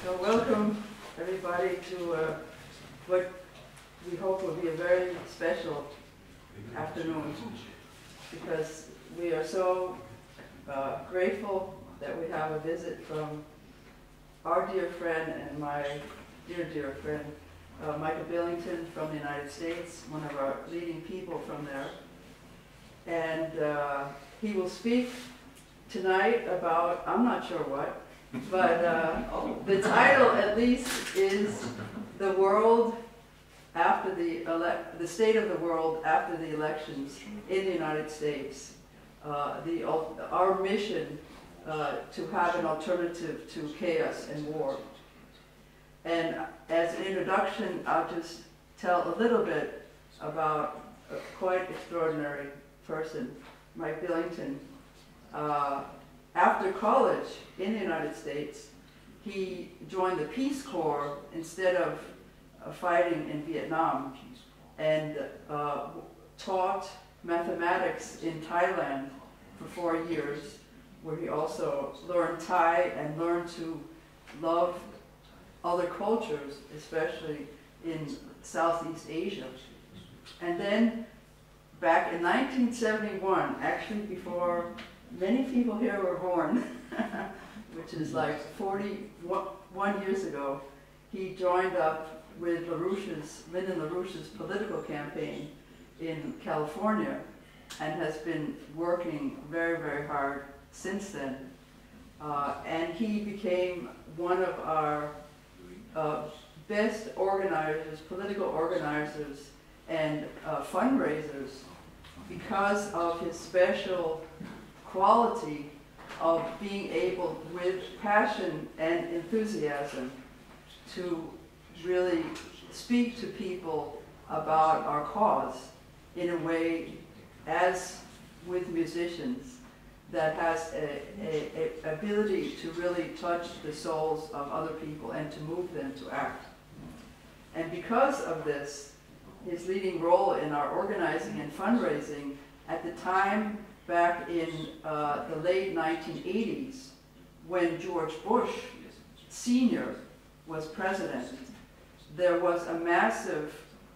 So welcome everybody to what we hope will be a very special afternoon, because we are so grateful that we have a visit from our dear friend and my dear friend, Michael Billington from the United States, one of our leading people from there. And he will speak tonight about, I'm not sure what, but the title at least is The World After the State of the World After the Elections in the United States. Our mission to have an alternative to chaos and war. And as an introduction, I'll just tell a little bit about a quite extraordinary person, Mike Billington. After college in the United States, he joined the Peace Corps instead of fighting in Vietnam, and taught mathematics in Thailand for 4 years, where he also learned Thai and learned to love other cultures, especially in Southeast Asia. And then back in 1971, actually before many people here were born, which is like 41 years ago, he joined up with Lyndon LaRouche's political campaign in California, and has been working very, very hard since then. And he became one of our best organizers, political organizers, and fundraisers, because of his special quality of being able, with passion and enthusiasm, to really speak to people about our cause in a way, as with musicians, that has a ability to really touch the souls of other people and to move them to act. And because of this, his leading role in our organizing and fundraising, at the time back in the late 1980s, when George Bush Sr. was president, there was a massive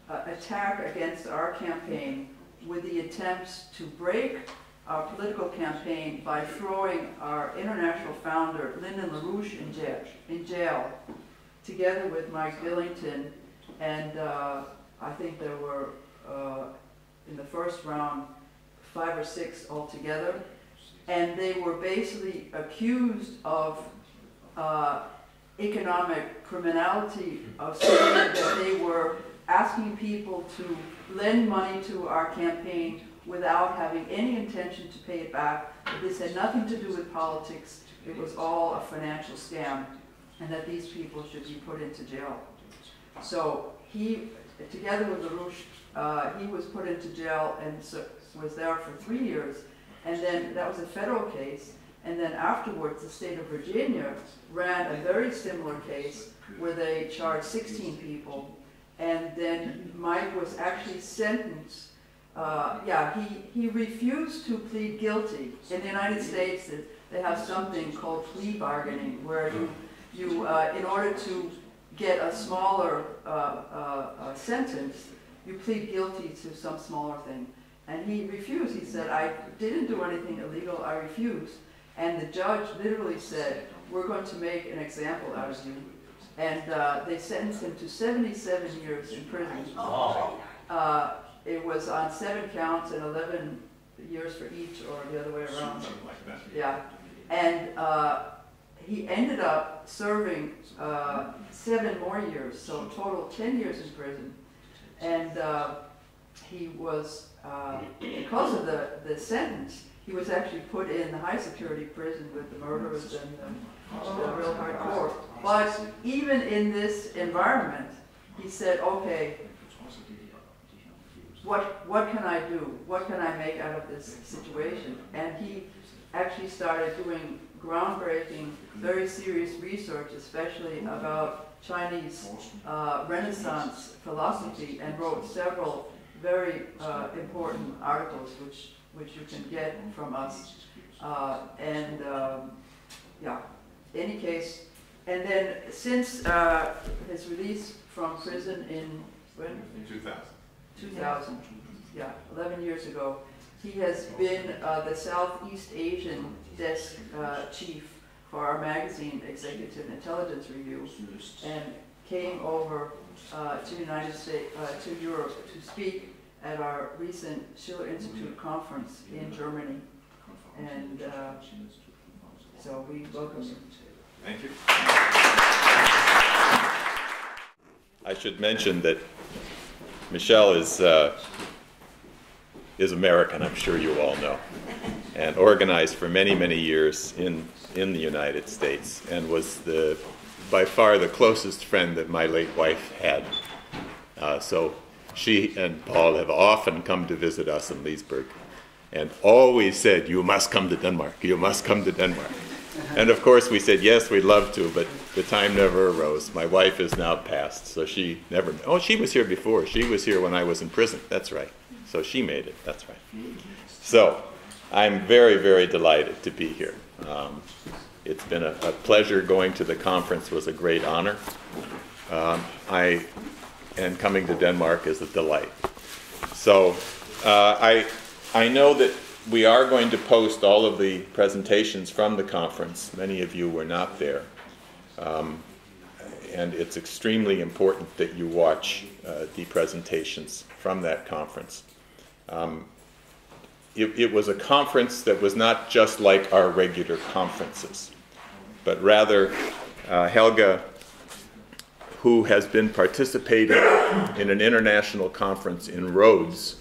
attack against our campaign, with the attempts to break our political campaign by throwing our international founder, Lyndon LaRouche, in jail, together with Mike Billington. And I think there were, in the first round, 5 or 6 altogether. And they were basically accused of economic criminality, of saying that they were asking people to lend money to our campaign without having any intention to pay it back. That this had nothing to do with politics. It was all a financial scam, and that these people should be put into jail. So he, together with LaRouche, he was put into jail and was there for 3 years. And then that was a federal case. And then afterwards, the state of Virginia ran a very similar case where they charged 16 people. And then Mike was actually sentenced. He refused to plead guilty. In the United States, they have something called plea bargaining, where you in order to get a smaller sentence, you plead guilty to some smaller thing. And he refused. He said, I didn't do anything illegal, I refused. And the judge literally said, we're going to make an example out of you. And they sentenced him to 77 years in prison. It was on 7 counts and 11 years for each, or the other way around. Something like that. Yeah. And he ended up serving 7 more years, so total 10 years in prison. And he was, because of the sentence, he was actually put in the high security prison with the murderers and the real hardcore. But even in this environment, he said, okay, what can I do? What can I make out of this situation? And he actually started doing groundbreaking, very serious research, especially about Chinese Renaissance philosophy, and wrote several very important articles, which you can get from us. Yeah, in any case, And then since his release from prison in when? In 2000. 2000, yeah, 11 years ago, he has been the Southeast Asian desk chief for our magazine, Executive Intelligence Review, and came over to the United States, to Europe, to speak at our recent Schiller Institute conference in Germany. And so we welcome him. Thank you. I should mention that Michelle is American, I'm sure you all know, and organized for many, many years in the United States, and was by far the closest friend that my late wife had. So she and Paul have often come to visit us in Leesburg, and always said, "You must come to Denmark, you must come to Denmark." And of course we said, yes, we'd love to, but the time never arose. My wife is now passed, so she never, oh, she was here before. She was here when I was in prison, that's right. So she made it, that's right. So I'm very, very delighted to be here. It's been a pleasure. Going to the conference was a great honor. And coming to Denmark is a delight. So I know that we are going to post all of the presentations from the conference. Many of you were not there. And it's extremely important that you watch the presentations from that conference. It was a conference that was not just like our regular conferences, but rather Helga, who has been participating in an international conference in Rhodes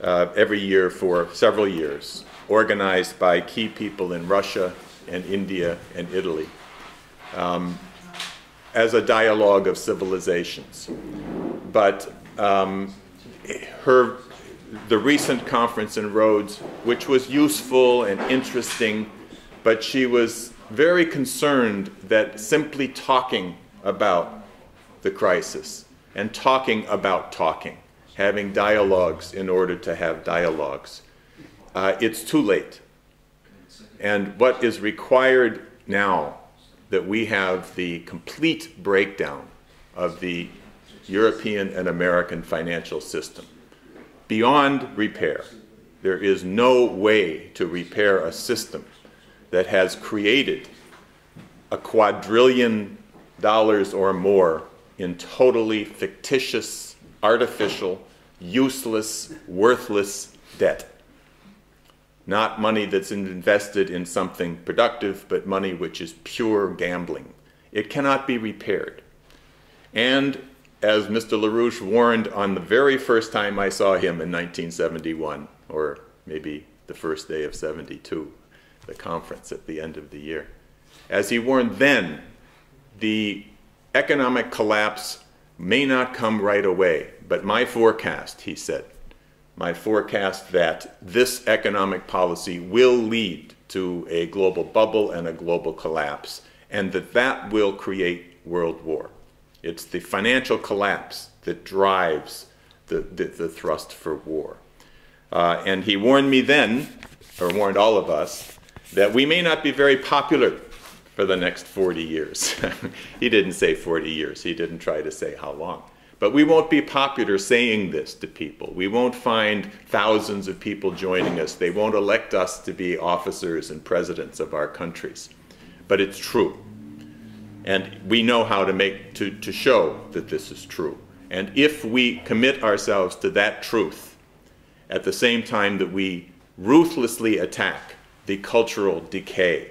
every year for several years, organized by key people in Russia and India and Italy, as a dialogue of civilizations. But the recent conference in Rhodes, which was useful and interesting, but she was very concerned that simply talking about the crisis and talking about talking, having dialogues in order to have dialogues, it's too late. And what is required now that we have the complete breakdown of the European and American financial system, beyond repair. There is no way to repair a system that has created $1 quadrillion or more in totally fictitious, artificial, useless, worthless debt. Not money that's invested in something productive, but money which is pure gambling. It cannot be repaired. And as Mr. LaRouche warned on the very first time I saw him in 1971, or maybe the first day of 72, the conference at the end of the year, as he warned then, the economic collapse may not come right away, but my forecast, he said, my forecast that this economic policy will lead to a global bubble and a global collapse, and that will create world war. It's the financial collapse that drives the thrust for war. And he warned me then, or warned all of us, that we may not be very popular for the next 40 years. He didn't say 40 years. He didn't try to say how long. But we won't be popular saying this to people. We won't find thousands of people joining us. They won't elect us to be officers and presidents of our countries. But it's true. And we know how to show that this is true. And if we commit ourselves to that truth, at the same time that we ruthlessly attack the cultural decay,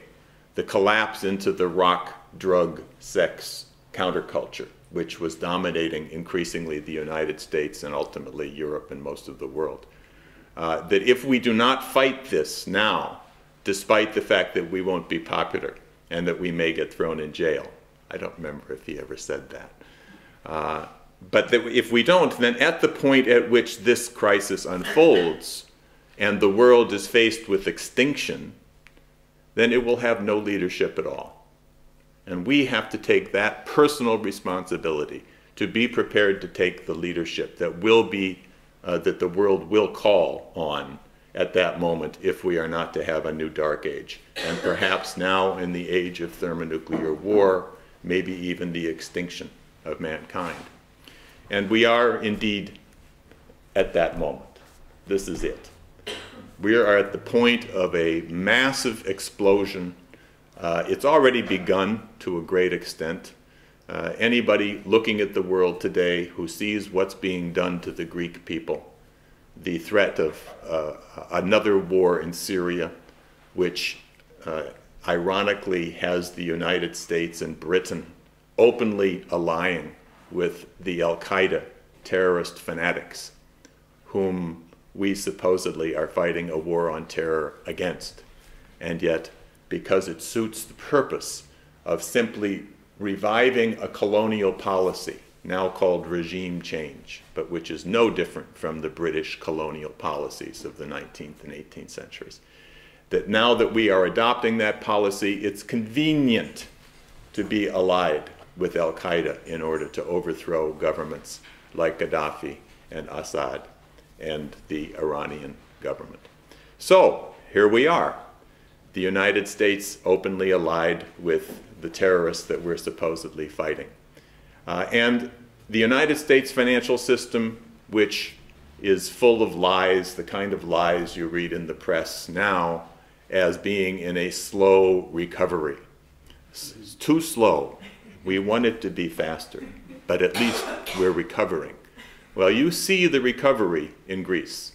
the collapse into the rock, drug, sex counterculture, which was dominating increasingly the United States and ultimately Europe and most of the world, that if we do not fight this now, despite the fact that we won't be popular and that we may get thrown in jail, I don't remember if he ever said that, but that if we don't, then at the point at which this crisis unfolds and the world is faced with extinction, then it will have no leadership at all. And we have to take that personal responsibility to be prepared to take the leadership that will be, that the world will call on at that moment if we are not to have a new dark age. And perhaps now in the age of thermonuclear war, maybe even the extinction of mankind. And we are indeed at that moment. This is it. We are at the point of a massive explosion. It's already begun to a great extent. Anybody looking at the world today who sees what's being done to the Greek people, the threat of another war in Syria, which ironically has the United States and Britain openly allying with the Al-Qaeda terrorist fanatics, whom we supposedly are fighting a war on terror against. And yet, because it suits the purpose of simply reviving a colonial policy, now called regime change, but which is no different from the British colonial policies of the 19th and 18th centuries, that now that we are adopting that policy, it's convenient to be allied with Al-Qaeda in order to overthrow governments like Gaddafi and Assad and the Iranian government. So here we are, the United States openly allied with the terrorists that we're supposedly fighting. And the United States financial system, which is full of lies, the kind of lies you read in the press now, as being in a slow recovery. It's too slow. We want it to be faster, but at least we're recovering. Well, you see the recovery in Greece.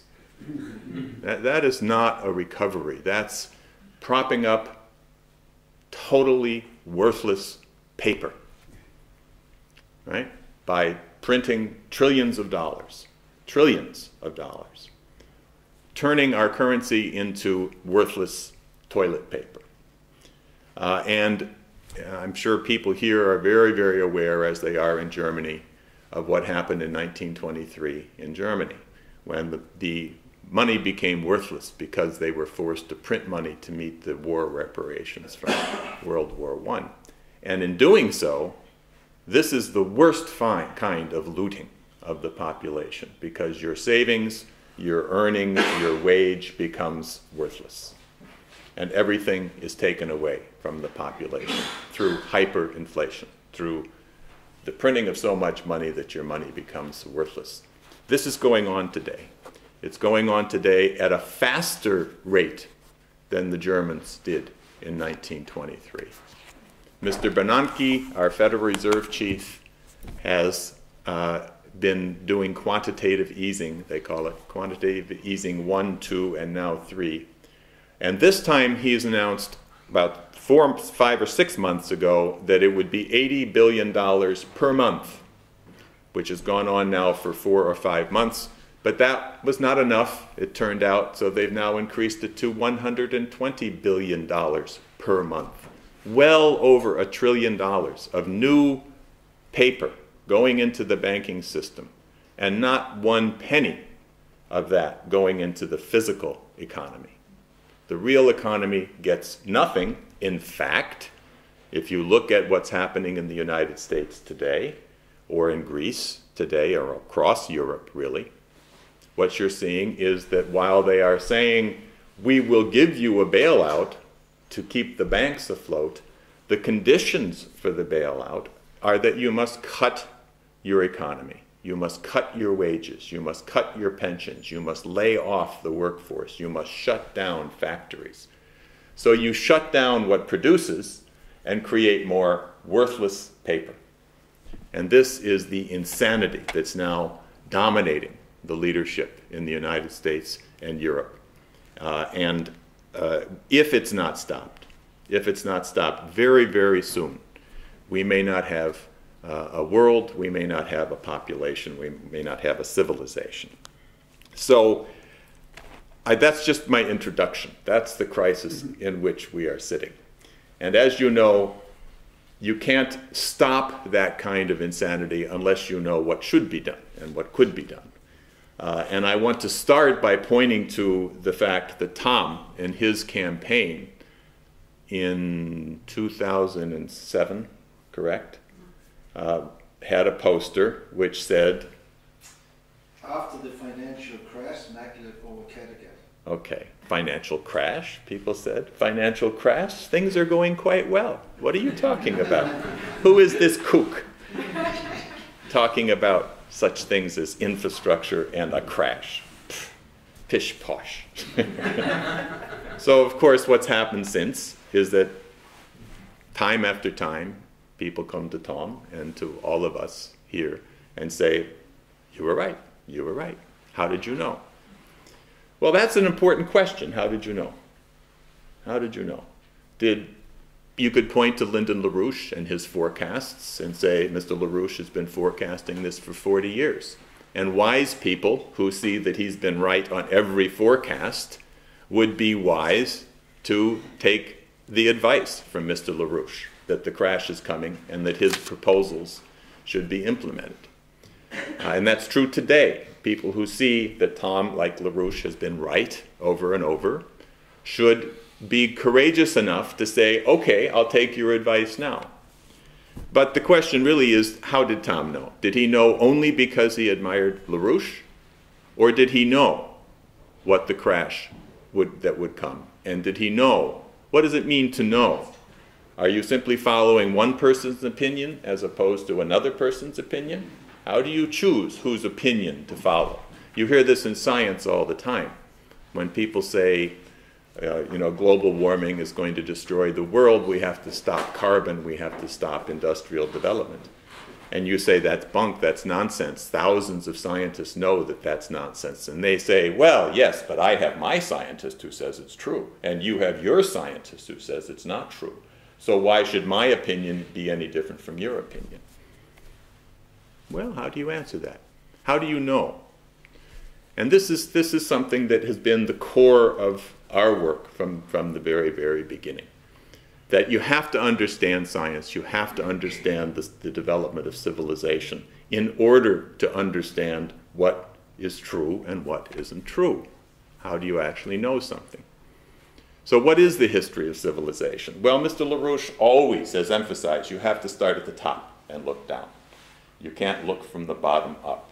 That is not a recovery. That's propping up totally worthless paper, right? By printing trillions of dollars, turning our currency into worthless toilet paper. And I'm sure people here are very, very aware, as they are in Germany, of what happened in 1923 in Germany, when the money became worthless because they were forced to print money to meet the war reparations from World War I. And in doing so, this is the worst kind of looting of the population, because your savings, your earnings, your wage becomes worthless. And everything is taken away from the population through hyperinflation, through the printing of so much money that your money becomes worthless. This is going on today. It's going on today at a faster rate than the Germans did in 1923. Mr. Bernanke, our Federal Reserve Chief, has been doing quantitative easing, they call it, quantitative easing 1, 2, and now 3. And this time he's announced about 4, 5, or 6 months ago that it would be $80 billion per month, which has gone on now for 4 or 5 months. But that was not enough, it turned out, so they've now increased it to $120 billion per month. Well over $1 trillion of new paper going into the banking system, and not 1 penny of that going into the physical economy. The real economy gets nothing. In fact, if you look at what's happening in the United States today, or in Greece today, or across Europe really, what you're seeing is that while they are saying, we will give you a bailout to keep the banks afloat, the conditions for the bailout are that you must cut your economy. You must cut your wages. You must cut your pensions. You must lay off the workforce. You must shut down factories. So you shut down what produces and create more worthless paper. And this is the insanity that's now dominating the leadership in the United States and Europe. If it's not stopped very, very soon, we may not have a world, we may not have a population, we may not have a civilization. So that's just my introduction. That's the crisis in which we are sitting. And as you know, you can't stop that kind of insanity unless you know what should be done and what could be done. And I want to start by pointing to the fact that Tom, in his campaign in 2007, correct? Had a poster which said, after the financial crash, Michael over Kattegat. Okay, Financial crash, people said. Financial crash? Things are going quite well. What are you talking about? Who is this kook talking about such things as infrastructure and a crash? Pfft, pish posh. So, of course, what's happened since is that time after time, people come to Tom and to all of us here and say, you were right, you were right. How did you know? Well, that's an important question. How did you know? How did you know? You could point to Lyndon LaRouche and his forecasts and say, Mr. LaRouche has been forecasting this for 40 years. And wise people who see that he's been right on every forecast would be wise to take the advice from Mr. LaRouche that the crash is coming and that his proposals should be implemented. And that's true today. People who see that Tom, like LaRouche, has been right over and over should be courageous enough to say, okay, I'll take your advice now. But the question really is, how did Tom know? Did he know only because he admired LaRouche? Or did he know what the crash that would come? And did he know? What does it mean to know? Are you simply following one person's opinion as opposed to another person's opinion? How do you choose whose opinion to follow? You hear this in science all the time. When people say, global warming is going to destroy the world, we have to stop carbon, we have to stop industrial development. And you say, that's bunk, that's nonsense. Thousands of scientists know that that's nonsense. And they say, well, yes, but I have my scientist who says it's true, and you have your scientist who says it's not true. So why should my opinion be any different from your opinion? Well, how do you answer that? How do you know? And this is something that has been the core of our work from the very, very beginning. That you have to understand science, you have to understand the development of civilization in order to understand what is true and what isn't true. How do you actually know something? So what is the history of civilization? Well, Mr. LaRouche always has emphasized you have to start at the top and look down. You can't look from the bottom up.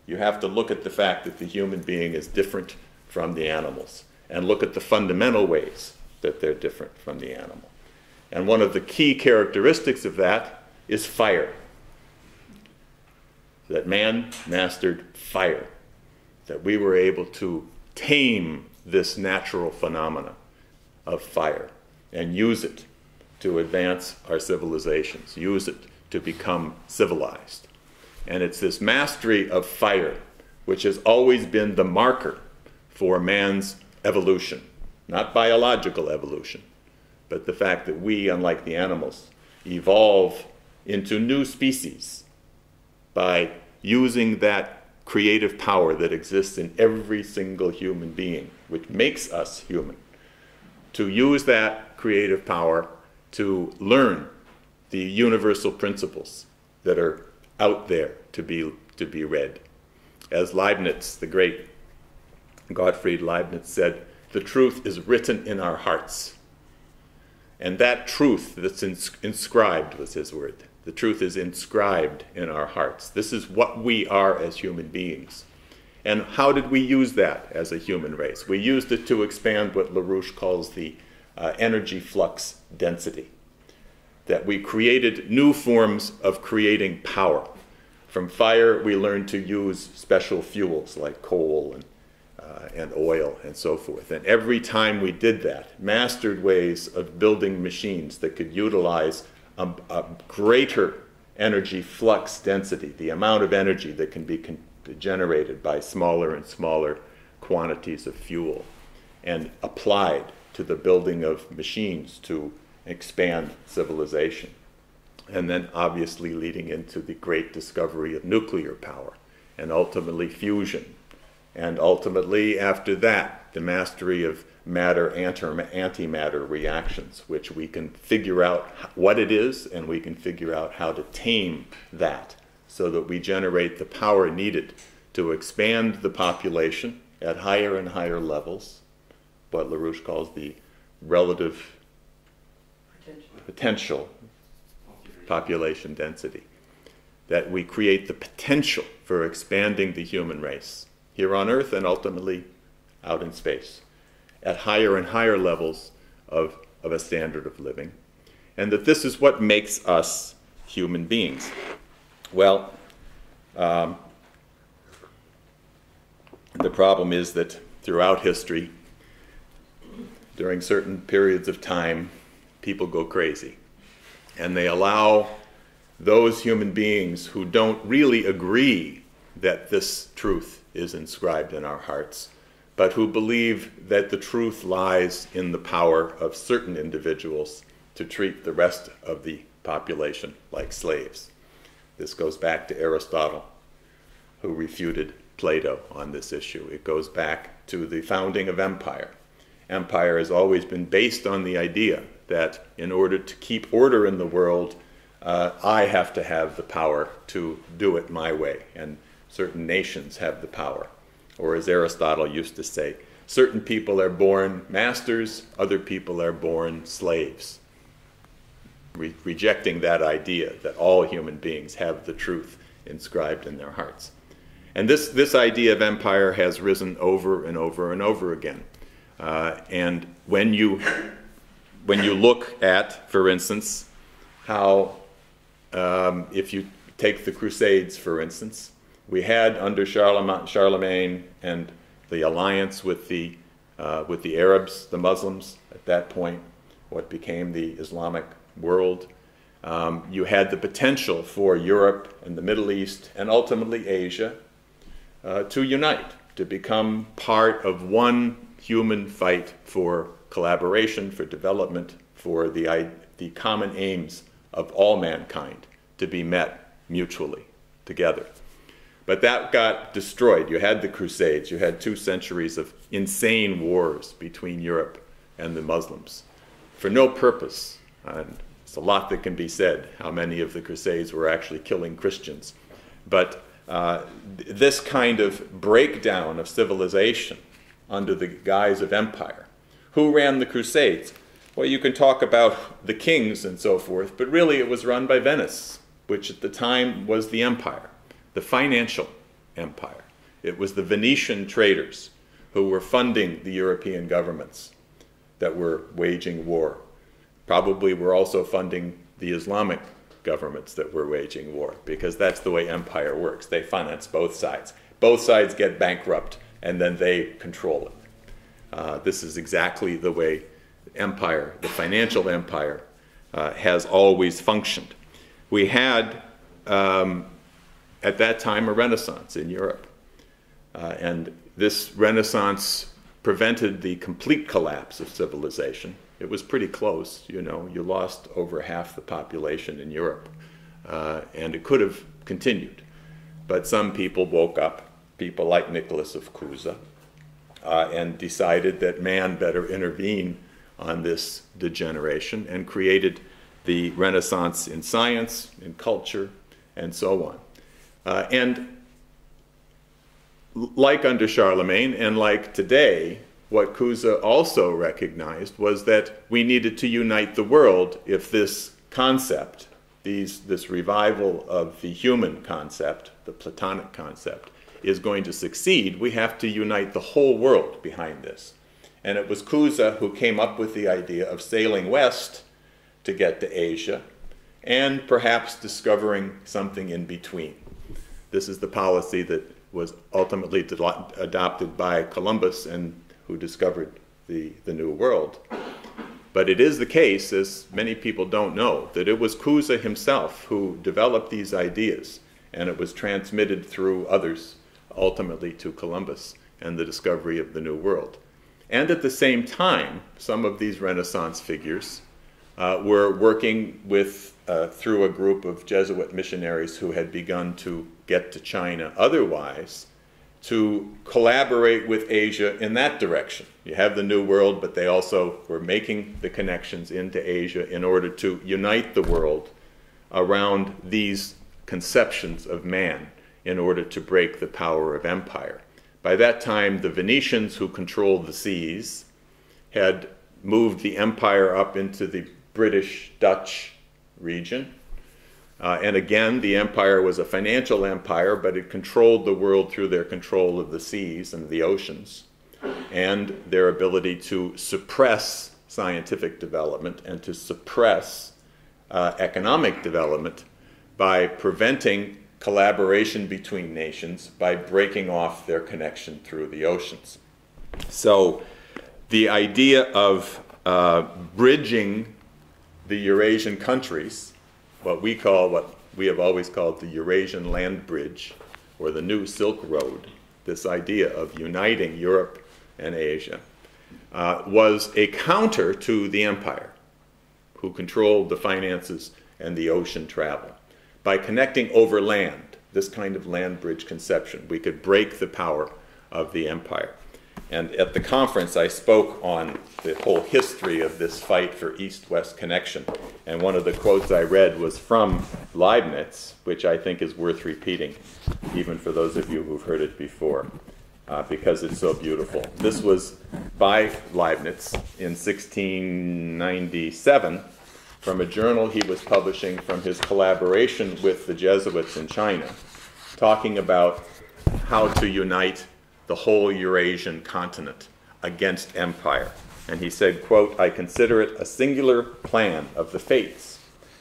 You have to look at the fact that the human being is different from the animals and look at the fundamental ways that they're different from the animal. And one of the key characteristics of that is fire. That man mastered fire. That we were able to tame this natural phenomena of fire and use it to advance our civilizations, use it to become civilized. And it's this mastery of fire which has always been the marker for man's evolution. Not biological evolution, but the fact that we, unlike the animals, evolve into new species by using that creative power that exists in every single human being, which makes us human, to use that creative power to learn the universal principles that are out there to be read. As Leibniz, the great Gottfried Leibniz said, the truth is written in our hearts. And that truth that's inscribed was his word. The truth is inscribed in our hearts. This is what we are as human beings. And how did we use that as a human race? We used it to expand what LaRouche calls the energy flux density. That we created new forms of creating power. From fire, we learned to use special fuels like coal and oil and so forth. And every time we did that, mastered ways of building machines that could utilize a greater energy flux density, the amount of energy that can be generated by smaller and smaller quantities of fuel, and applied to the building of machines to expand civilization. And then obviously leading into the great discovery of nuclear power, and ultimately fusion. And ultimately, after that, the mastery of matter-antimatter reactions, which we can figure out what it is, and we can figure out how to tame that so that we generate the power needed to expand the population at higher and higher levels, what LaRouche calls the relative potential population density. That we create the potential for expanding the human race here on Earth and ultimately out in space. at higher and higher levels of a standard of living, and that this is what makes us human beings. Well, the problem is that throughout history, during certain periods of time, people go crazy, and they allow those human beings who don't really agree that this truth is inscribed in our hearts, but who believe that the truth lies in the power of certain individuals to treat the rest of the population like slaves. This goes back to Aristotle, who refuted Plato on this issue. It goes back to the founding of empire. Empire has always been based on the idea that in order to keep order in the world, I have to have the power to do it my way, and certain nations have the power. Or as Aristotle used to say, certain people are born masters, other people are born slaves. Rejecting that idea that all human beings have the truth inscribed in their hearts. And this idea of empire has risen over and over and over again. And when you look at, for instance, how if you take the Crusades, for instance, we had under Charlemagne and the alliance with the Arabs, the Muslims, at that point, what became the Islamic world. You had the potential for Europe and the Middle East and ultimately Asia to unite, to become part of one human fight for collaboration, for development, for the common aims of all mankind to be met mutually together. But that got destroyed. You had the Crusades. You had 2 centuries of insane wars between Europe and the Muslims for no purpose. And it's a lot that can be said, how many of the Crusades were actually killing Christians. But this kind of breakdown of civilization under the guise of empire. Who ran the Crusades? Well, you can talk about the kings and so forth, but really it was run by Venice, which at the time was the empire, the financial empire. It was the Venetian traders who were funding the European governments that were waging war. Probably were also funding the Islamic governments that were waging war, because that's the way empire works. They finance both sides. Both sides get bankrupt, and then they control it. This is exactly the way empire, the financial empire, has always functioned. We had, at that time, a Renaissance in Europe. And this Renaissance prevented the complete collapse of civilization. It was pretty close, you know. You lost over half the population in Europe. And it could have continued. But some people woke up, people like Nicholas of Cusa, and decided that man better intervene on this degeneration, and created the Renaissance in science, in culture, and so on. And like under Charlemagne, and like today, what Cusa also recognized was that we needed to unite the world if this concept, this revival of the human concept, the Platonic concept, is going to succeed. We have to unite the whole world behind this. And it was Cusa who came up with the idea of sailing west to get to Asia, and perhaps discovering something in between. This is the policy that was ultimately adopted by Columbus, and who discovered the New World. But it is the case, as many people don't know, that it was Cusa himself who developed these ideas, and it was transmitted through others, ultimately to Columbus and the discovery of the New World. And at the same time, some of these Renaissance figures were working with, through a group of Jesuit missionaries who had begun to get to China otherwise, to collaborate with Asia in that direction. You have the New World, but they also were making the connections into Asia in order to unite the world around these conceptions of man in order to break the power of empire. By that time, the Venetians, who controlled the seas, had moved the empire up into the British-Dutch region. And again, the empire was a financial empire, but it controlled the world through their control of the seas and the oceans. and their ability to suppress scientific development and to suppress economic development by preventing collaboration between nations, by breaking off their connection through the oceans. So the idea of bridging the Eurasian countries, what we have always called the Eurasian Landbridge, or the New Silk Road, this idea of uniting Europe and Asia, was a counter to the empire, who controlled the finances and the ocean travel. By connecting over land, this kind of land bridge conception, we could break the power of the empire. And at the conference, I spoke on the whole history of this fight for East-West connection. And one of the quotes I read was from Leibniz, which I think is worth repeating, even for those of you who've heard it before, because it's so beautiful. This was by Leibniz in 1697 from a journal he was publishing from his collaboration with the Jesuits in China, talking about how to unite the whole Eurasian continent against empire. And he said, quote, "I consider it a singular plan of the fates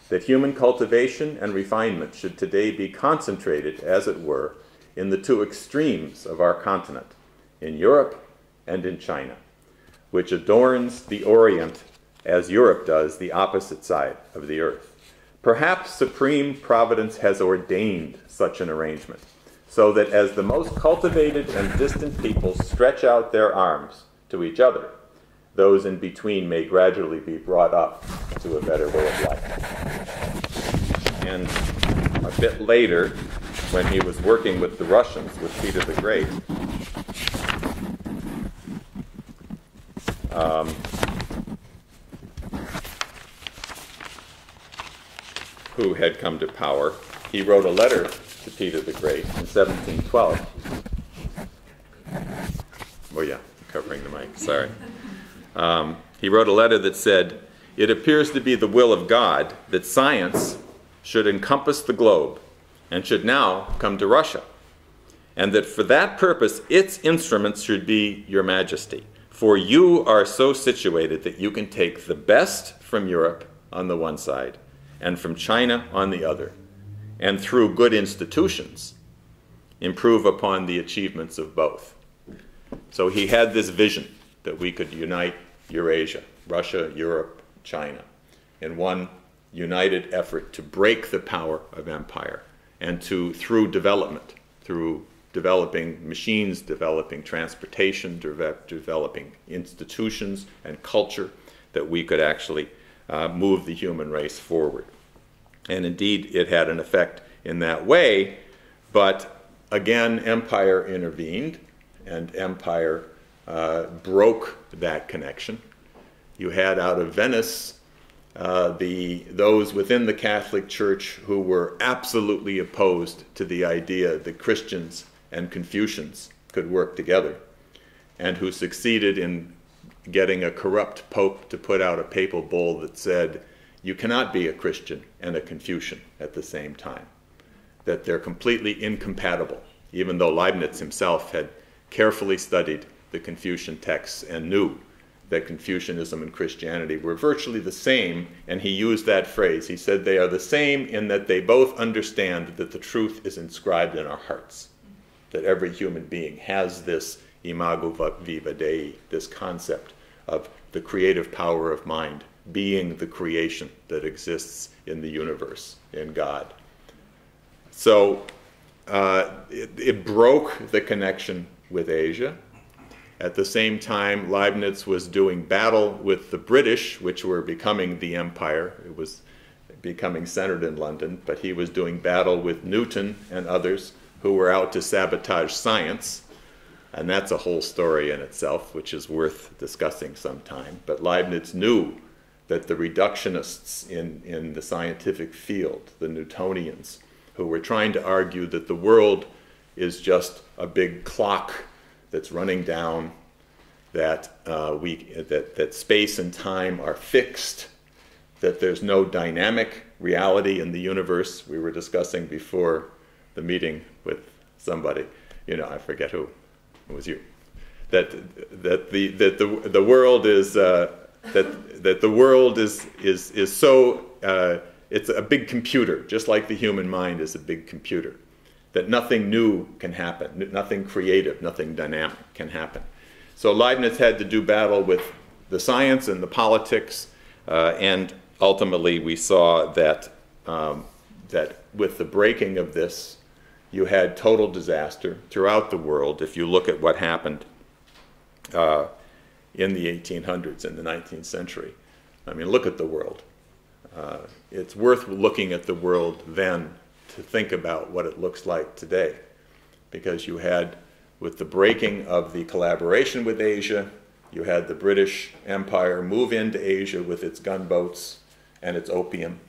that human cultivation and refinement should today be concentrated, as it were, in the two extremes of our continent, in Europe and in China, which adorns the Orient as Europe does the opposite side of the earth. Perhaps supreme providence has ordained such an arrangement, so that as the most cultivated and distant peoples stretch out their arms to each other, those in between may gradually be brought up to a better way of life." And a bit later, when he was working with the Russians, with Peter the Great, who had come to power, he wrote a letter to Peter the Great in 1712. Oh yeah, covering the mic, sorry. He wrote a letter that said, "It appears to be the will of God that science should encompass the globe and should now come to Russia, and that for that purpose its instruments should be your majesty. For you are so situated that you can take the best from Europe on the one side and from China on the other, and through good institutions improve upon the achievements of both." So he had this vision that we could unite Eurasia, Russia, Europe, China, in one united effort to break the power of empire and to, through development, through developing machines, developing transportation, developing institutions and culture, that we could actually move the human race forward. And indeed, it had an effect in that way, but again, empire intervened, and empire broke that connection. You had out of Venice those within the Catholic Church who were absolutely opposed to the idea that Christians and Confucians could work together, and who succeeded in getting a corrupt pope to put out a papal bull that said, you cannot be a Christian and a Confucian at the same time, that they're completely incompatible, even though Leibniz himself had carefully studied the Confucian texts and knew that Confucianism and Christianity were virtually the same, and he used that phrase. He said they are the same in that they both understand that the truth is inscribed in our hearts, that every human being has this imago viva Dei, this concept of the creative power of mind being the creation that exists in the universe, in God. So it broke the connection with Asia. At the same time, Leibniz was doing battle with the British, which were becoming the empire. It was becoming centered in London, but he was doing battle with Newton and others who were out to sabotage science. And that's a whole story in itself, which is worth discussing sometime. But Leibniz knew that the reductionists in the scientific field, the Newtonians, who were trying to argue that the world is just a big clock that's running down, that that space and time are fixed, that there's no dynamic reality in the universe. We were discussing before the meeting with somebody, I forget who, it was you, the world is that the world is so it's a big computer, just like the human mind is a big computer, that nothing new can happen, nothing creative, nothing dynamic can happen. So Leibniz had to do battle with the science and the politics, and ultimately we saw that that with the breaking of this, you had total disaster throughout the world. If you look at what happened in the 1800s and the 19th century, I mean, look at the world. It's worth looking at the world then to think about what it looks like today, because you had, with the breaking of the collaboration with Asia, you had the British Empire move into Asia with its gunboats and its opium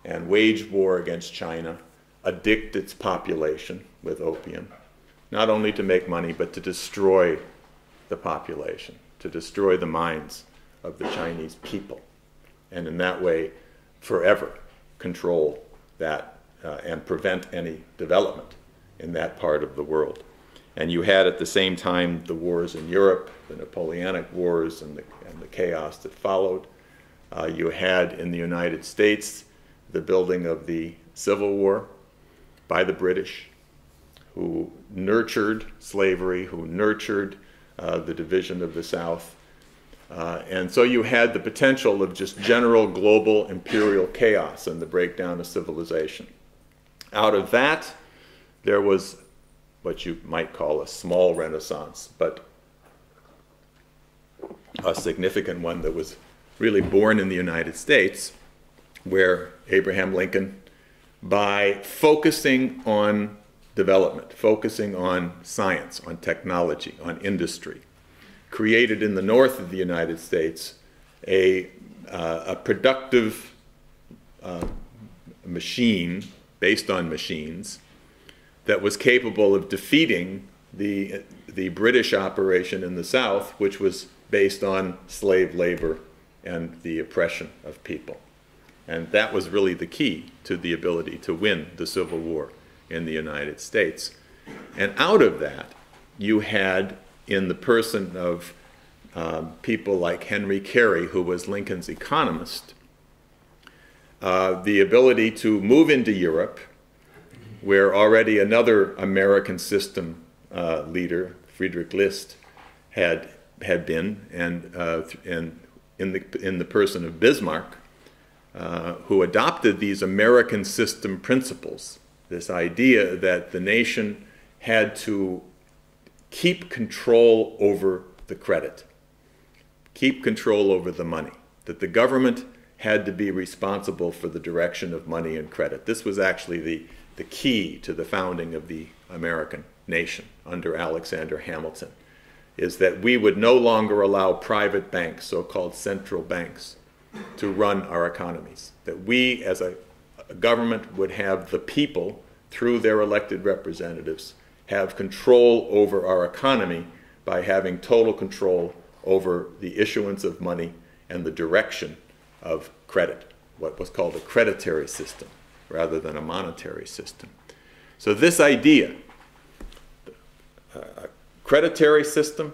and wage war against China, addict its population with opium, not only to make money, but to destroy the population, to destroy the minds of the Chinese people, and in that way forever control that and prevent any development in that part of the world. And you had at the same time the wars in Europe, the Napoleonic Wars and the chaos that followed. You had in the United States the building of the Civil War by the British, who nurtured slavery, who nurtured the division of the South. And so you had the potential of just general global imperial chaos and the breakdown of civilization. Out of that, there was what you might call a small renaissance, but a significant one that was really born in the United States, where Abraham Lincoln, by focusing on development, focusing on science, on technology, on industry, created in the north of the United States a productive machine based on machines that was capable of defeating the British operation in the South, which was based on slave labor and the oppression of people. And that was really the key to the ability to win the Civil War in the United States. And out of that, you had, in the person of people like Henry Carey, who was Lincoln's economist, the ability to move into Europe, where already another American system leader, Friedrich List, had been, and in the person of Bismarck, who adopted these American system principles, this idea that the nation had to keep control over the credit, keep control over the money, that the government had to be responsible for the direction of money and credit. This was actually the key to the founding of the American nation under Alexander Hamilton, is that we would no longer allow private banks, so-called central banks, to run our economies. That we, as a government, would have the people, through their elected representatives, have control over our economy by having total control over the issuance of money and the direction of credit, what was called a creditary system, rather than a monetary system. So this idea, a creditary system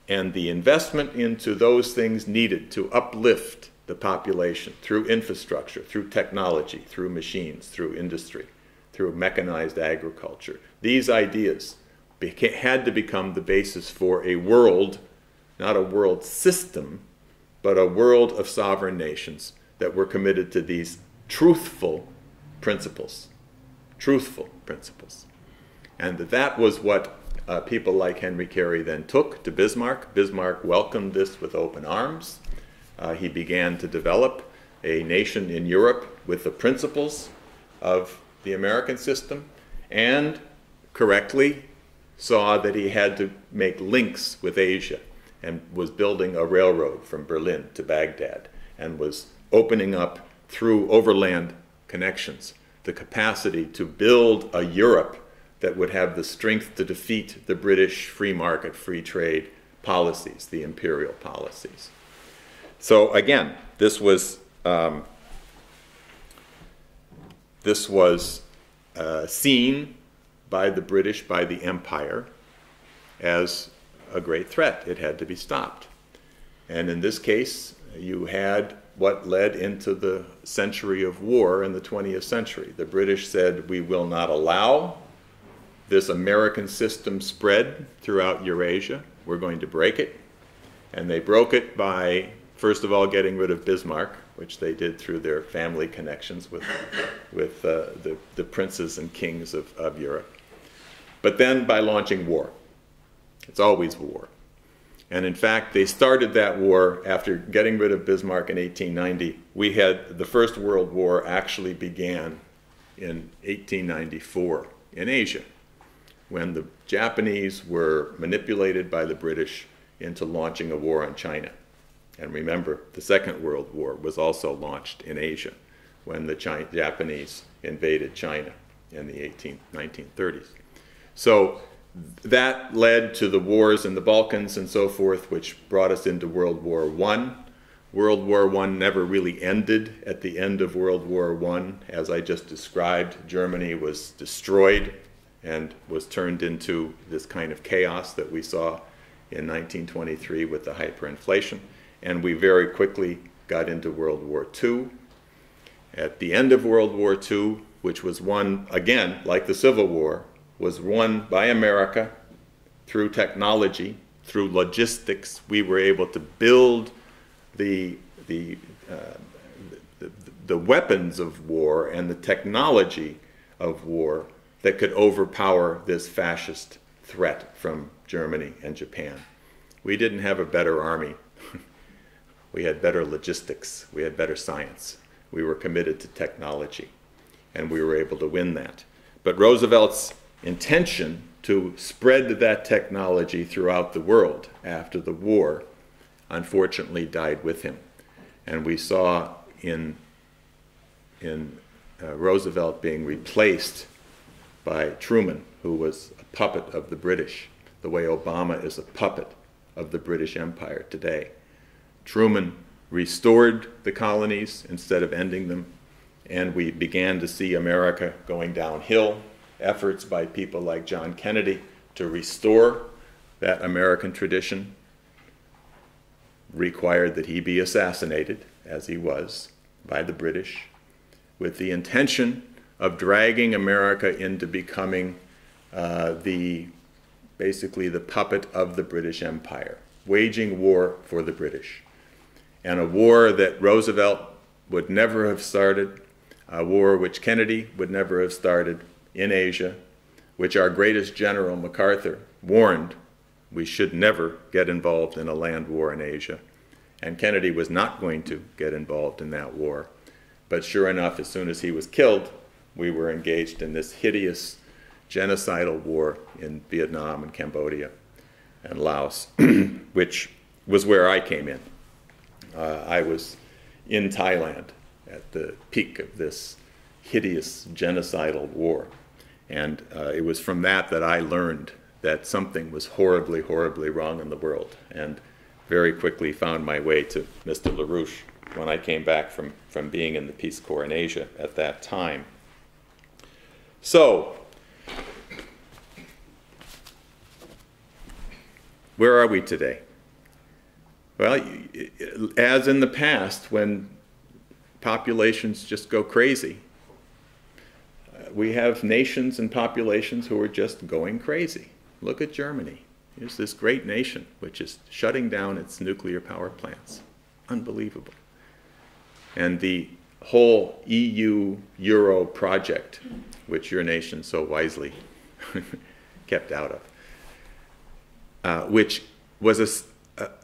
and the investment into those things needed to uplift the population through infrastructure, through technology, through machines, through industry, through mechanized agriculture. These ideas had to become the basis for a world, not a world system, but a world of sovereign nations that were committed to these truthful principles. And that was what people like Henry Carey then took to Bismarck. Bismarck welcomed this with open arms. He began to develop a nation in Europe with the principles of the American system, and correctly saw that he had to make links with Asia, and was building a railroad from Berlin to Baghdad, and was opening up through overland connections the capacity to build a Europe that would have the strength to defeat the British free market, free trade policies, the imperial policies. So again, this was seen by the British, by the empire, as a great threat. It had to be stopped. And in this case, you had what led into the century of war in the 20th century. The British said, we will not allow this American system spread throughout Eurasia. We're going to break it. And they broke it by, first of all, getting rid of Bismarck, which they did through their family connections with the princes and kings of Europe. But then by launching war. It's always war. And in fact, they started that war after getting rid of Bismarck in 1890. We had the First World War actually began in 1894 in Asia, when the Japanese were manipulated by the British into launching a war on China. And remember, the Second World War was also launched in Asia when the Japanese invaded China in the 1930s. So that led to the wars in the Balkans and so forth, which brought us into World War I. World War I never really ended. At the end of World War I, as I just described, Germany was destroyed and was turned into this kind of chaos that we saw in 1923 with the hyperinflation. And we very quickly got into World War II. At the end of World War II, which was won, again, like the Civil War, was won by America through technology, through logistics. We were able to build the weapons of war and the technology of war that could overpower this fascist threat from Germany and Japan. We didn't have a better army. We had better logistics. We had better science. We were committed to technology, and we were able to win that. But Roosevelt's intention to spread that technology throughout the world after the war unfortunately died with him. And we saw in Roosevelt being replaced by Truman, who was a puppet of the British, the way Obama is a puppet of the British Empire today. Truman restored the colonies instead of ending them, and we began to see America going downhill. Efforts by people like John Kennedy to restore that American tradition required that he be assassinated, as he was, by the British, with the intention of dragging America into becoming basically the puppet of the British Empire, waging war for the British. And a war that Roosevelt would never have started, a war which Kennedy would never have started in Asia, which our greatest general, MacArthur, warned we should never get involved in a land war in Asia. And Kennedy was not going to get involved in that war. But sure enough, as soon as he was killed, we were engaged in this hideous genocidal war in Vietnam and Cambodia and Laos, which was where I came in. I was in Thailand at the peak of this hideous genocidal war. And it was from that I learned that something was horribly, horribly wrong in the world, and very quickly found my way to Mr. LaRouche when I came back from being in the Peace Corps in Asia at that time. So, where are we today? Well, as in the past, when populations just go crazy, we have nations and populations who are just going crazy. Look at Germany. Here's this great nation which is shutting down its nuclear power plants. Unbelievable. And the whole EU-Euro project, which your nation so wisely kept out of, which was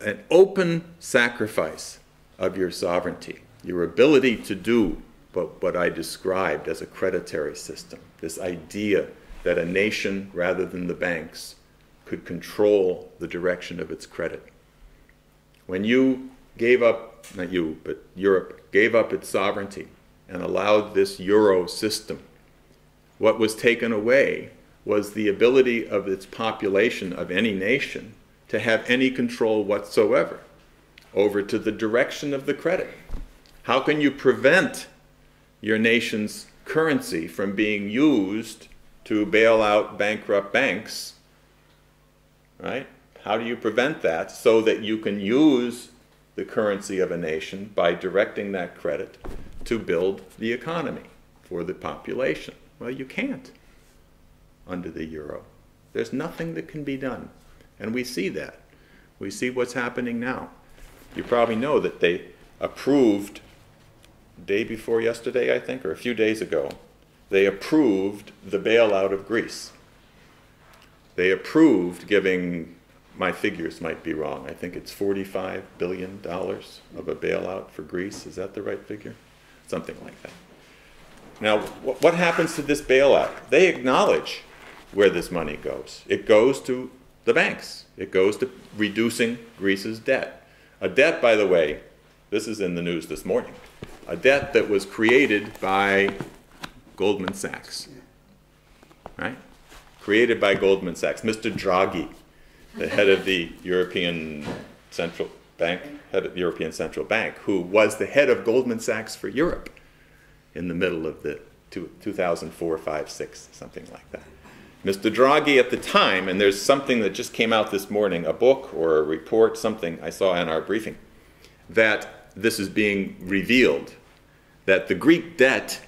an open sacrifice of your sovereignty, your ability to do what I described as a creditary system, this idea that a nation, rather than the banks, could control the direction of its credit. When you gave up, not you, but Europe, gave up its sovereignty and allowed this euro system, what was taken away was the ability of its population, of any nation, to have any control whatsoever over to the direction of the credit. How can you prevent your nation's currency from being used to bail out bankrupt banks, right? How do you prevent that so that you can use the currency of a nation by directing that credit to build the economy for the population? Well, you can't under the euro. There's nothing that can be done. And we see that. We see what's happening now. You probably know that they approved, day before yesterday, I think, or a few days ago, they approved the bailout of Greece. They approved giving, my figures might be wrong, I think it's $45 billion of a bailout for Greece. Is that the right figure? Something like that. Now, what happens to this bailout? They acknowledge where this money goes. It goes to the banks. It goes to reducing Greece's debt. A debt, by the way, this is in the news this morning, a debt that was created by Goldman Sachs, right? Created by Goldman Sachs. Mr. Draghi, the head of the European Central Bank, who was the head of Goldman Sachs for Europe in the middle of the 2004, 5, 6, something like that. Mr. Draghi at the time, and there's something that just came out this morning, a book or a report, something I saw in our briefing, that this is being revealed, that the Greek debt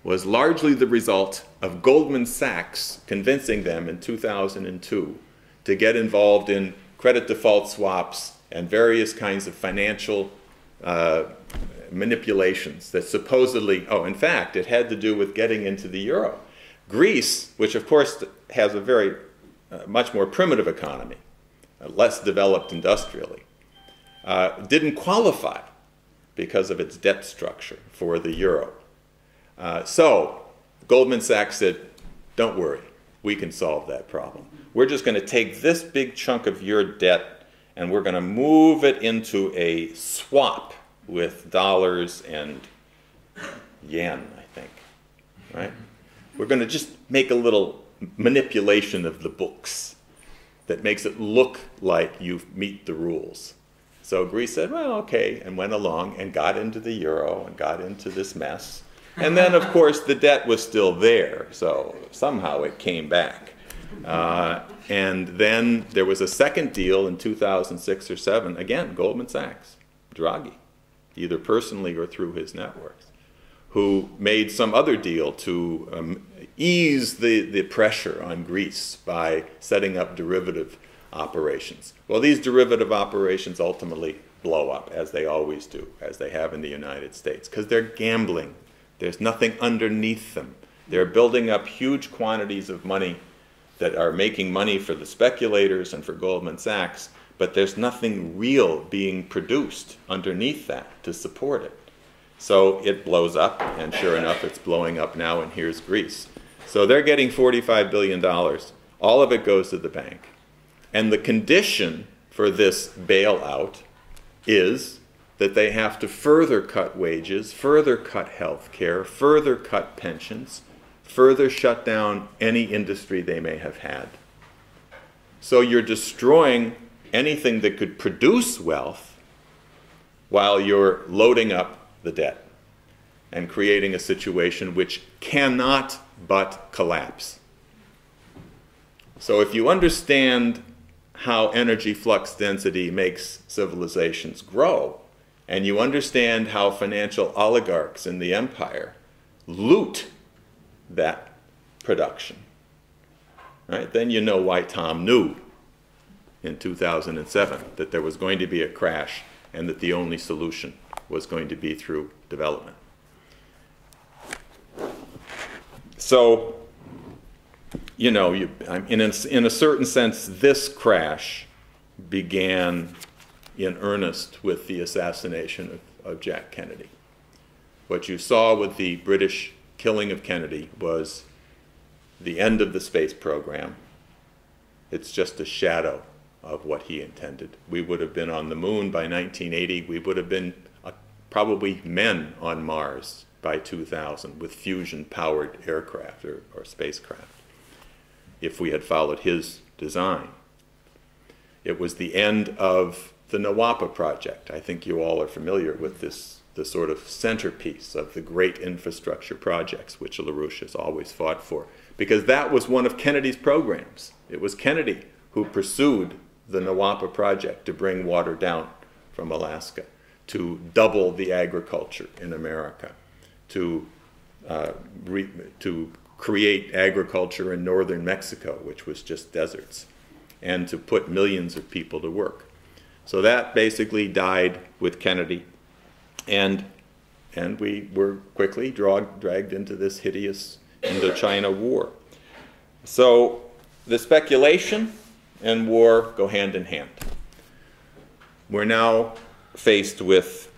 was largely the result of Goldman Sachs convincing them in 2002 to get involved in credit default swaps and various kinds of financial manipulations that supposedly, in fact, it had to do with getting into the euro. Greece, which of course has a very much more primitive economy, less developed industrially, didn't qualify because of its debt structure for the euro. So Goldman Sachs said, don't worry, we can solve that problem. We're just going to take this big chunk of your debt and we're going to move it into a swap with dollars and yen, I think, right? We're going to just make a little manipulation of the books that makes it look like you meet the rules. So Greece said, well, okay, and went along and got into the euro and got into this mess. And then, of course, the debt was still there, so somehow it came back. And then there was a second deal in 2006 or 7, again, Goldman Sachs, Draghi, either personally or through his networks, who made some other deal to ease the pressure on Greece by setting up derivative operations. Well, these derivative operations ultimately blow up, as they always do, as they have in the United States, because they're gambling. There's nothing underneath them. They're building up huge quantities of money that are making money for the speculators and for Goldman Sachs, but there's nothing real being produced underneath that to support it. So it blows up, and sure enough, it's blowing up now, and here's Greece. So they're getting $45 billion. All of it goes to the bank. And the condition for this bailout is that they have to further cut wages, further cut health care, further cut pensions, further shut down any industry they may have had. So you're destroying anything that could produce wealth while you're loading up the debt and creating a situation which cannot but collapse. So if you understand how energy flux density makes civilizations grow, and you understand how financial oligarchs in the empire loot that production, right? Then you know why Tom knew in 2007 that there was going to be a crash and that the only solution was going to be through development. So, you know, in a certain sense, this crash began in earnest with the assassination of Jack Kennedy. What you saw with the British killing of Kennedy was the end of the space program. It's just a shadow of what he intended. We would have been on the moon by 1980. We would have been probably men on Mars by 2000 with fusion-powered aircraft or spacecraft if we had followed his design. It was the end of the Nawapa project. I think you all are familiar with this, the sort of centerpiece of the great infrastructure projects which LaRouche has always fought for, because that was one of Kennedy's programs. It was Kennedy who pursued the Nawapa project to bring water down from Alaska, to double the agriculture in America, to create agriculture in northern Mexico, which was just deserts, and to put millions of people to work. So that basically died with Kennedy, and we were quickly dragged into this hideous Indochina war. So the speculation and war go hand in hand. We're now faced with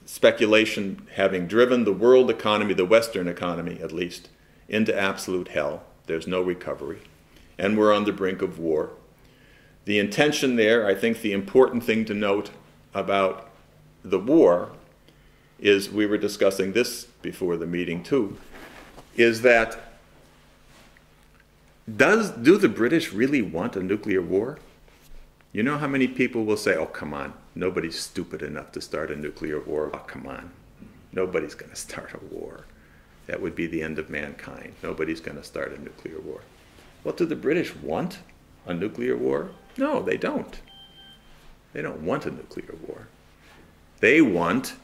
speculation having driven the world economy, the Western economy at least, into absolute hell. There's no recovery. And we're on the brink of war. The intention there, I think the important thing to note about the war is, we were discussing this before the meeting too, is that do the British really want a nuclear war? You know how many people will say, oh, come on, nobody's stupid enough to start a nuclear war. Oh, come on, nobody's going to start a war. That would be the end of mankind. Nobody's going to start a nuclear war. Well, do the British want a nuclear war? No, they don't. They don't want a nuclear war. They want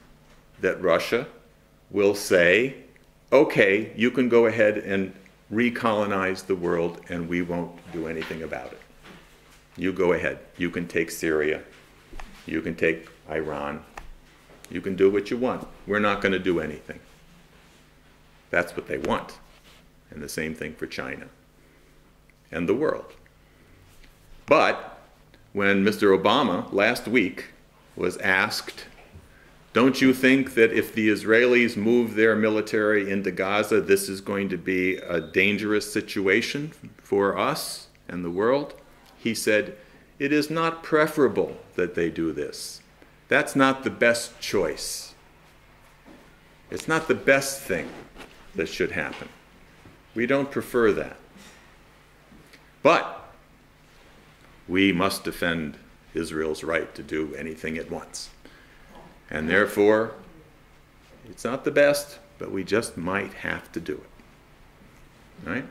that Russia will say, okay, you can go ahead and recolonize the world and we won't do anything about it. You go ahead. You can take Syria. You can take Iran. You can do what you want. We're not going to do anything. That's what they want. And the same thing for China and the world. But when Mr. Obama last week was asked, don't you think that if the Israelis move their military into Gaza, this is going to be a dangerous situation for us and the world? He said, it is not preferable that they do this. That's not the best choice. It's not the best thing that should happen. We don't prefer that. But we must defend Israel's right to do anything it wants. And therefore, it's not the best, but we just might have to do it. Right?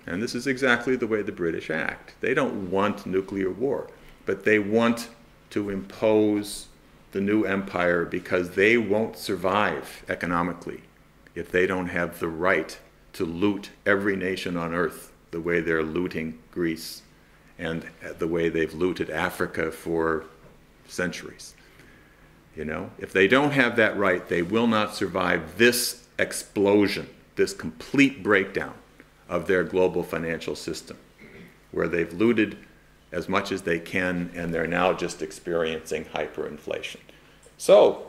And this is exactly the way the British act. They don't want nuclear war, but they want to impose the new empire because they won't survive economically if they don't have the right to loot every nation on earth the way they're looting Greece and the way they've looted Africa for centuries. You know, if they don't have that right, they will not survive this explosion, this complete breakdown of their global financial system, where they've looted as much as they can and they're now just experiencing hyperinflation. So,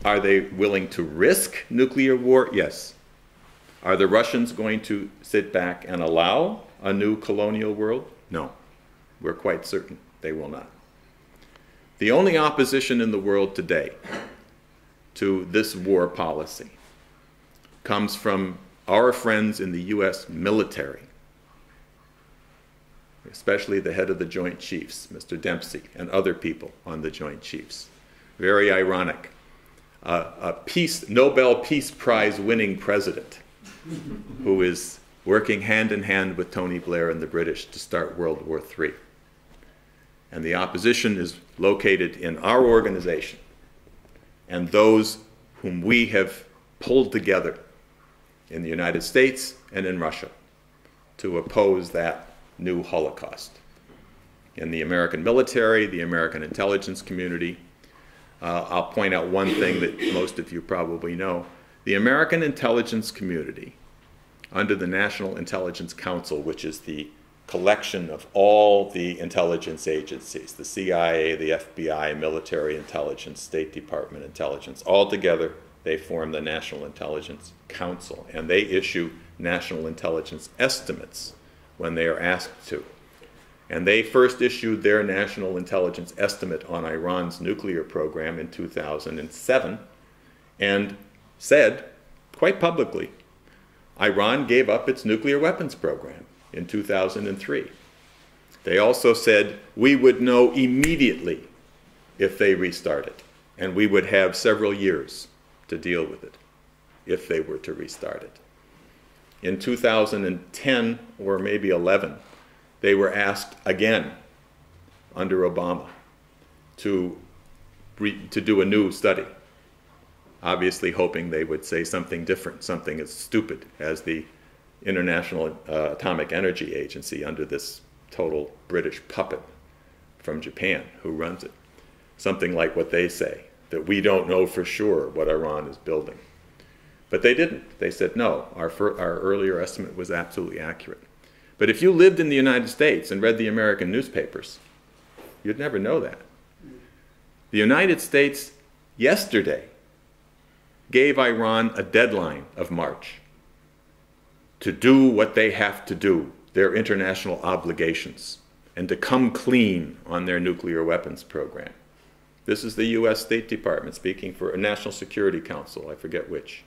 are they willing to risk nuclear war? Yes. Are the Russians going to sit back and allow a new colonial world? No. We're quite certain they will not. The only opposition in the world today to this war policy comes from our friends in the U.S. military, especially the head of the Joint Chiefs, Mr. Dempsey, and other people on the Joint Chiefs. Very ironic. A Nobel Peace Prize winning president who is working hand in hand with Tony Blair and the British to start World War III. And the opposition is located in our organization and those whom we have pulled together in the United States and in Russia to oppose that new Holocaust. In the American military, the American intelligence community, I'll point out one thing that most of you probably know. The American intelligence community, under the National Intelligence Council, which is the collection of all the intelligence agencies, the CIA, the FBI, military intelligence, State Department intelligence, all together they form the National Intelligence Council, and they issue national intelligence estimates when they are asked to. And they first issued their national intelligence estimate on Iran's nuclear program in 2007 and said, quite publicly, Iran gave up its nuclear weapons program in 2003. They also said we would know immediately if they restarted, and we would have several years to deal with it if they were to restart it. in 2010 or maybe 11, they were asked again under Obama to do a new study, obviously hoping they would say something different, something as stupid as the International Atomic Energy Agency under this total British puppet from Japan who runs it. Something like what they say, that we don't know for sure what Iran is building. But they didn't. They said, no, our earlier estimate was absolutely accurate. But if you lived in the United States and read the American newspapers, you'd never know that. The United States yesterday gave Iran a deadline of March to do what they have to do, their international obligations, and to come clean on their nuclear weapons program. This is the US State Department speaking for a National Security Council, I forget which,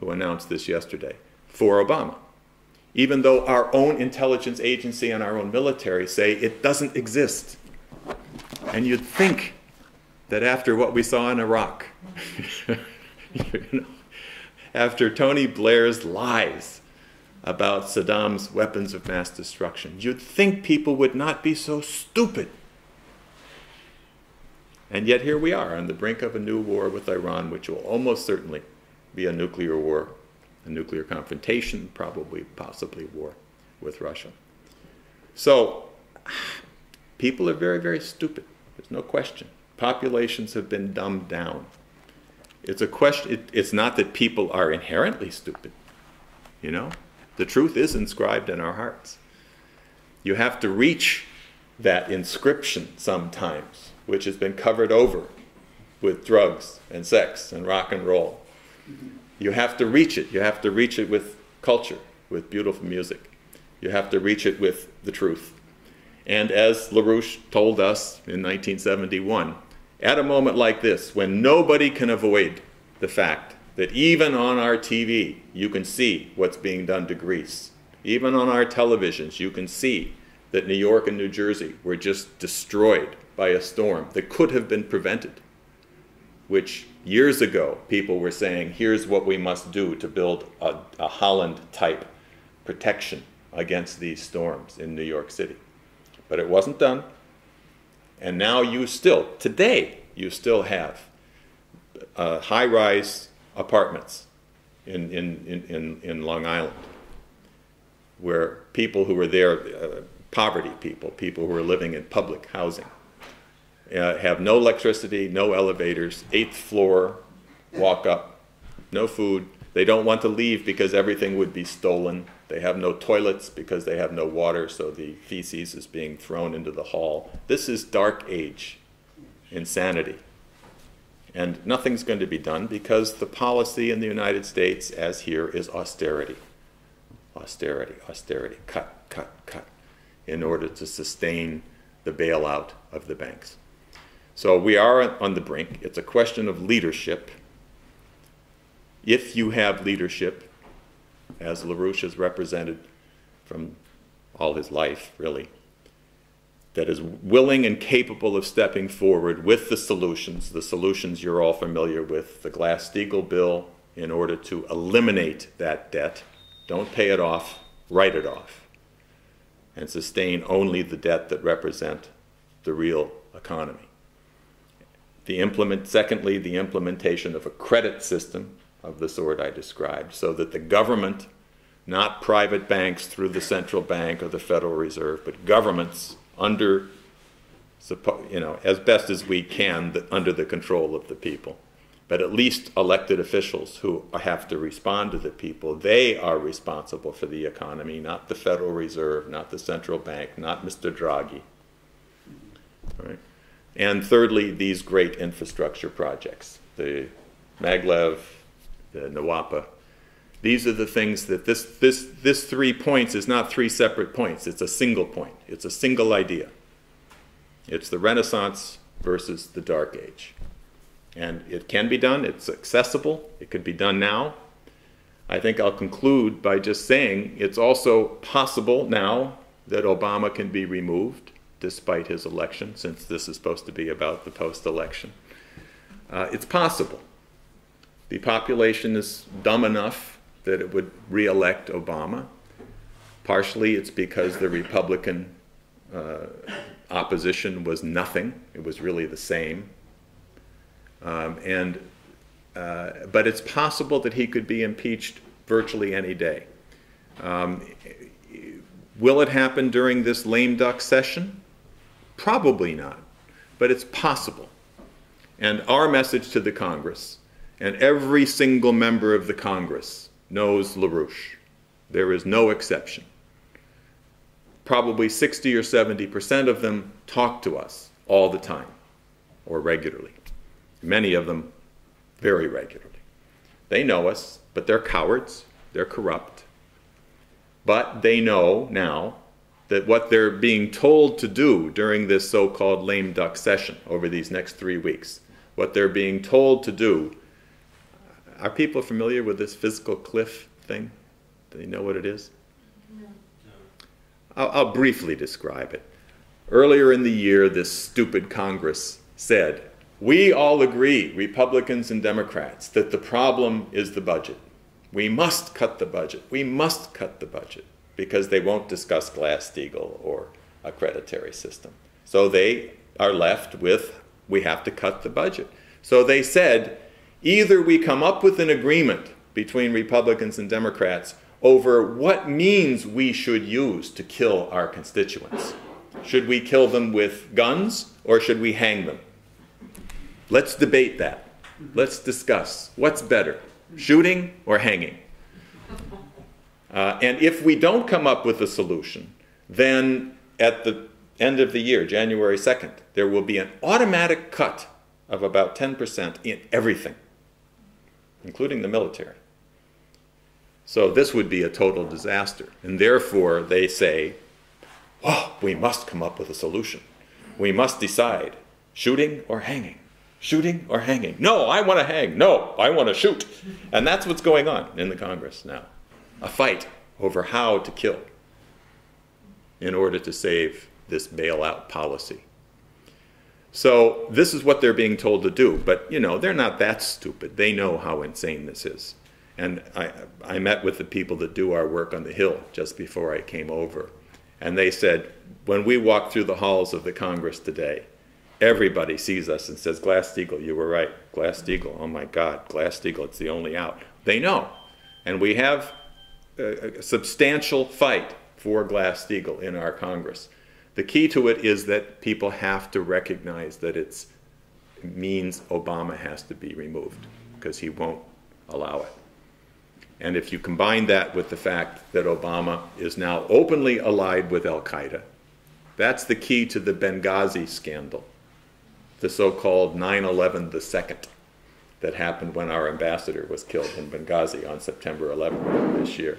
who announced this yesterday, for Obama. Even though our own intelligence agency and our own military say it doesn't exist. And you'd think that after what we saw in Iraq, after Tony Blair's lies about Saddam's weapons of mass destruction, you'd think people would not be so stupid. And yet here we are on the brink of a new war with Iran, which will almost certainly be a nuclear war, a nuclear confrontation, probably, possibly war with Russia. So people are very, very stupid. There's no question. Populations have been dumbed down. It's a question. It's not that people are inherently stupid. You know, the truth is inscribed in our hearts. You have to reach that inscription sometimes, which has been covered over with drugs and sex and rock and roll. You have to reach it. You have to reach it with culture, with beautiful music. You have to reach it with the truth. And as LaRouche told us in 1971, at a moment like this, when nobody can avoid the fact that even on our TV, you can see what's being done to Greece. Even on our televisions, you can see that New York and New Jersey were just destroyed by a storm that could have been prevented, which years ago people were saying, here's what we must do to build a Holland-type protection against these storms in New York City. But it wasn't done. And now today, you still have high-rise apartments in Long Island where people who were there, poverty people who are living in public housing, have no electricity, no elevators, 8th floor, walk up, no food. They don't want to leave because everything would be stolen. They have no toilets because they have no water, so the feces is being thrown into the hall. This is dark age insanity. And nothing's going to be done because the policy in the United States, as here, is austerity. Austerity, austerity, cut, cut, cut, in order to sustain the bailout of the banks. So we are on the brink. It's a question of leadership. If you have leadership, as LaRouche has represented from all his life, really, that is willing and capable of stepping forward with the solutions you're all familiar with, the Glass-Steagall bill, in order to eliminate that debt. Don't pay it off, write it off, and sustain only the debt that represent the real economy. Secondly, the implementation of a credit system of the sort I described, so that the government, not private banks through the central bank or the Federal Reserve, but governments under, as best as we can, under the control of the people. But at least elected officials who have to respond to the people, they are responsible for the economy, not the Federal Reserve, not the central bank, not Mr. Draghi. All right. And thirdly, these great infrastructure projects, the Maglev, the Nawapa. These are the things that this 3 points is not 3 separate points. It's a single point. It's a single idea. It's the Renaissance versus the Dark Age. And it can be done. It's accessible. It could be done now. I think I'll conclude by just saying it's also possible now that Obama can be removed despite his election, since this is supposed to be about the post-election. It's possible. The population is dumb enough that it would re-elect Obama. Partially it's because the Republican opposition was nothing. It was really the same. But it's possible that he could be impeached virtually any day. Will it happen during this lame duck session? Probably not, but it's possible. And our message to the Congress, and every single member of the Congress knows LaRouche. There is no exception. Probably 60 or 70% of them talk to us all the time, or regularly. Many of them very regularly. They know us, but they're cowards, they're corrupt. But they know now that what they're being told to do during this so-called lame duck session over these next 3 weeks, what they're being told to do, are people familiar with this physical cliff thing? Do they know what it is? No. I'll briefly describe it. Earlier in the year, this stupid Congress said, we all agree, Republicans and Democrats, that the problem is the budget. We must cut the budget. We must cut the budget, because they won't discuss Glass-Steagall or a creditary system. So they are left with, we have to cut the budget. So they said, either we come up with an agreement between Republicans and Democrats over what means we should use to kill our constituents. Should we kill them with guns, or should we hang them? Let's debate that. Let's discuss what's better, shooting or hanging. And if we don't come up with a solution, then at the end of the year, January 2nd, there will be an automatic cut of about 10% in everything, including the military. So this would be a total disaster. And therefore, they say, oh, we must come up with a solution. We must decide, shooting or hanging. Shooting or hanging. No, I want to hang. No, I want to shoot. And that's what's going on in the Congress now. A fight over how to kill in order to save this bailout policy. So this is what they're being told to do. But, you know, they're not that stupid. They know how insane this is. And I met with the people that do our work on the Hill just before I came over. And they said, when we walk through the halls of the Congress today, everybody sees us and says, Glass-Steagall, you were right. Glass-Steagall, oh my God, Glass-Steagall, it's the only out. They know. And we have a substantial fight for Glass-Steagall in our Congress. The key to it is that people have to recognize that it means Obama has to be removed, because he won't allow it. And if you combine that with the fact that Obama is now openly allied with Al-Qaeda, that's the key to the Benghazi scandal, the so-called 9/11 the second that happened when our ambassador was killed in Benghazi on September 11th this year,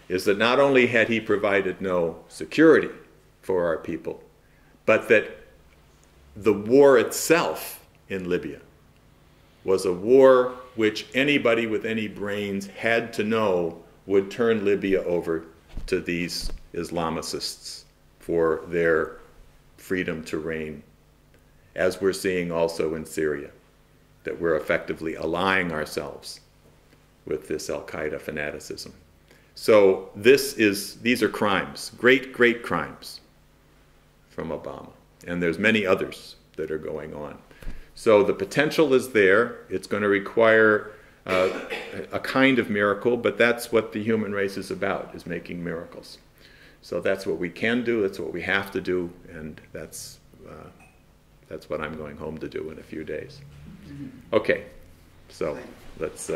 is that not only had he provided no security for our people, but that the war itself in Libya was a war which anybody with any brains had to know would turn Libya over to these Islamicists for their freedom to reign, as we're seeing also in Syria, that we're effectively allying ourselves with this Al-Qaeda fanaticism. So these are crimes, great, great crimes from Obama. And there's many others that are going on. So the potential is there. It's going to require a kind of miracle, but that's what the human race is about, is making miracles. So that's what we can do, that's what we have to do, and that's what I'm going home to do in a few days. Okay, so let's...